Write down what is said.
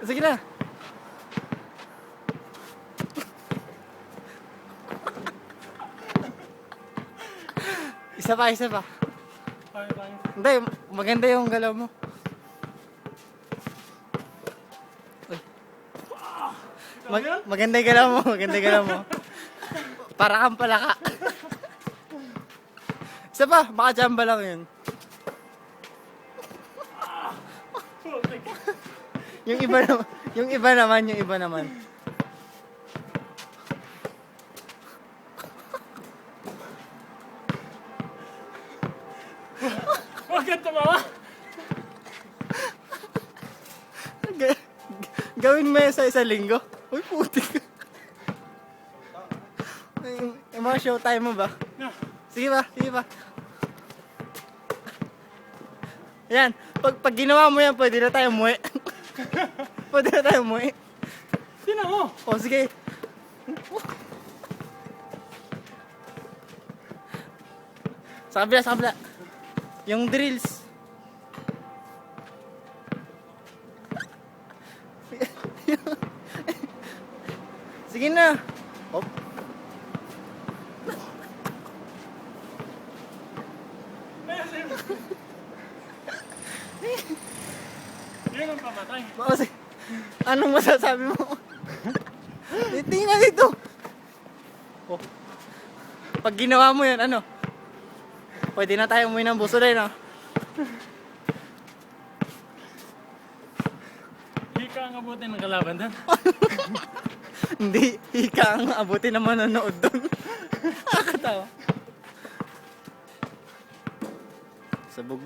Sige na. Isa pa, isa pa. Hindi, maganda yung galaw mo. Uy. Maganda yung galaw mo, maganda yung galaw mo. Para kang palaka. Isa pa, baka jamba lang yun. Yung iba naman, yung iba naman, yung iba naman. Huwag kang tumawa! Gawin mo yan sa isang linggo. Uy, putik. Yung mga showtime mo ba? Sige ba, sige ba. Yan, pag ginawa mo yan, pwede na tayo umuwi. Pwede na tayo umuwi. Sino mo? O, sige. Sa kabila, sa kabila. Yung drills. Sige na. Hop. Yun ang pamatay. Kasi, anong masasabi mo? Tingnan dito. Oh. Pag ginawa mo yan, ano? Pwede na tayo umuwi ng buso rin, no? Hika ang abutin ng kalaban doon. Hindi, hika ang abuti na manonood doon. Nakakatawa. Sabog.